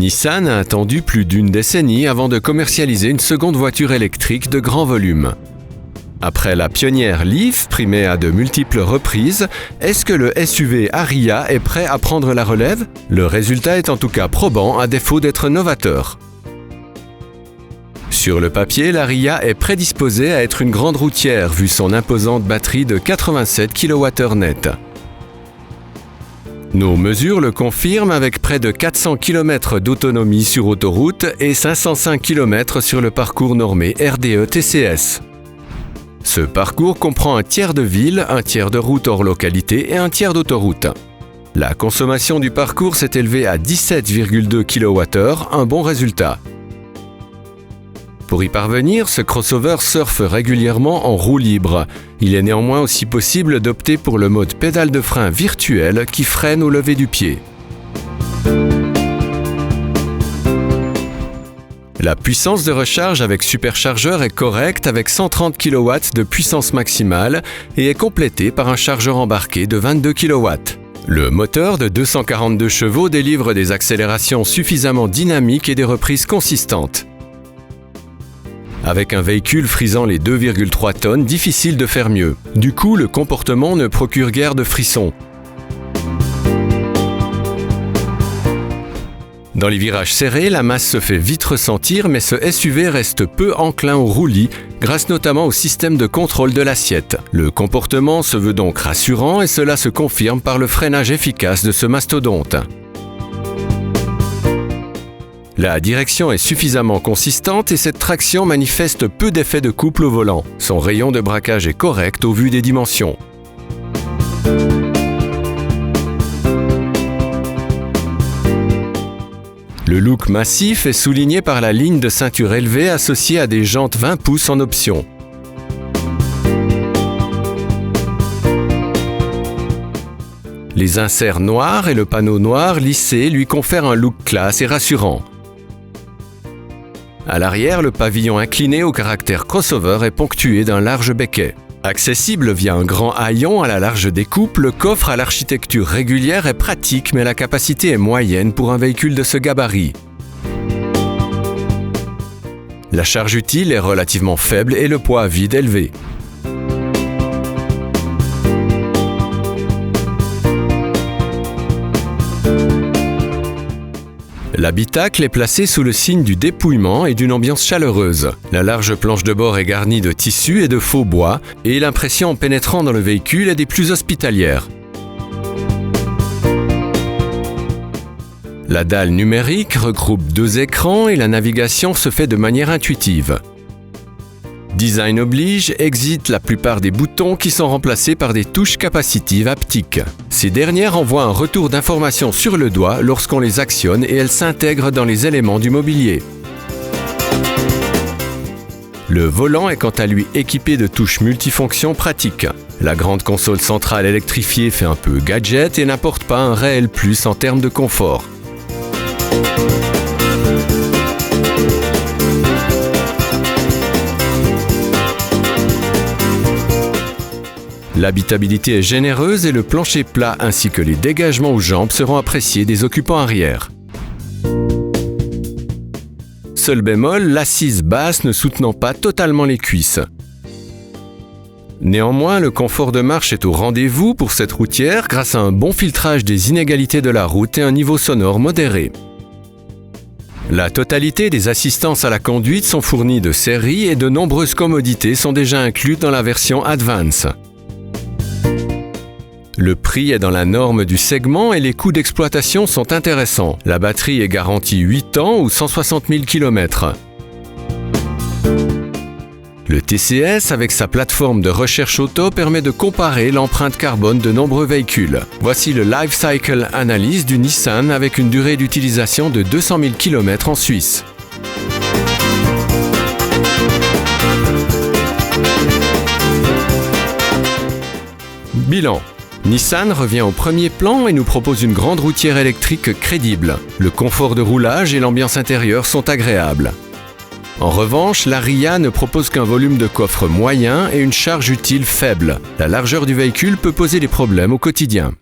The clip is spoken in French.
Nissan a attendu plus d'une décennie avant de commercialiser une seconde voiture électrique de grand volume. Après la pionnière Leaf, primée à de multiples reprises, est-ce que le SUV Ariya est prêt à prendre la relève? Le résultat est en tout cas probant à défaut d'être novateur. Sur le papier, l'Ariya est prédisposée à être une grande routière vu son imposante batterie de 87 kWh net. Nos mesures le confirment avec près de 400 km d'autonomie sur autoroute et 505 km sur le parcours normé RDE TCS. Ce parcours comprend un tiers de ville, un tiers de route hors localité et un tiers d'autoroute. La consommation du parcours s'est élevée à 17,2 kWh, un bon résultat. Pour y parvenir, ce crossover surfe régulièrement en roue libre. Il est néanmoins aussi possible d'opter pour le mode pédale de frein virtuelle qui freine au lever du pied. La puissance de recharge avec superchargeur est correcte avec 130 kW de puissance maximale et est complétée par un chargeur embarqué de 22 kW. Le moteur de 242 chevaux délivre des accélérations suffisamment dynamiques et des reprises consistantes. Avec un véhicule frisant les 2,3 tonnes, difficile de faire mieux. Du coup, le comportement ne procure guère de frissons. Dans les virages serrés, la masse se fait vite ressentir, mais ce SUV reste peu enclin au roulis, grâce notamment au système de contrôle de l'assiette. Le comportement se veut donc rassurant et cela se confirme par le freinage efficace de ce mastodonte. La direction est suffisamment consistante et cette traction manifeste peu d'effet de couple au volant. Son rayon de braquage est correct au vu des dimensions. Le look massif est souligné par la ligne de ceinture élevée associée à des jantes 20 pouces en option. Les inserts noirs et le panneau noir lissé lui confèrent un look classe et rassurant. À l'arrière, le pavillon incliné au caractère crossover est ponctué d'un large becquet. Accessible via un grand haillon à la large découpe, le coffre à l'architecture régulière est pratique mais la capacité est moyenne pour un véhicule de ce gabarit. La charge utile est relativement faible et le poids à vide élevé. L'habitacle est placé sous le signe du dépouillement et d'une ambiance chaleureuse. La large planche de bord est garnie de tissu et de faux bois et l'impression en pénétrant dans le véhicule est des plus hospitalières. La dalle numérique regroupe 2 écrans et la navigation se fait de manière intuitive. Design oblige, exit la plupart des boutons qui sont remplacés par des touches capacitives haptiques. Ces dernières envoient un retour d'information sur le doigt lorsqu'on les actionne et elles s'intègrent dans les éléments du mobilier. Le volant est quant à lui équipé de touches multifonctions pratiques. La grande console centrale électrifiée fait un peu gadget et n'apporte pas un réel plus en termes de confort. L'habitabilité est généreuse et le plancher plat ainsi que les dégagements aux jambes seront appréciés des occupants arrière. Seul bémol, l'assise basse ne soutenant pas totalement les cuisses. Néanmoins, le confort de marche est au rendez-vous pour cette routière grâce à un bon filtrage des inégalités de la route et un niveau sonore modéré. La totalité des assistances à la conduite sont fournies de série et de nombreuses commodités sont déjà incluses dans la version Advance. Le prix est dans la norme du segment et les coûts d'exploitation sont intéressants. La batterie est garantie 8 ans ou 160 000 km. Le TCS, avec sa plateforme de recherche auto, permet de comparer l'empreinte carbone de nombreux véhicules. Voici le Life Cycle Analyse du Nissan avec une durée d'utilisation de 200 000 km en Suisse. Bilan. Nissan revient au premier plan et nous propose une grande routière électrique crédible. Le confort de roulage et l'ambiance intérieure sont agréables. En revanche, l'Ariya ne propose qu'un volume de coffre moyen et une charge utile faible. La largeur du véhicule peut poser des problèmes au quotidien.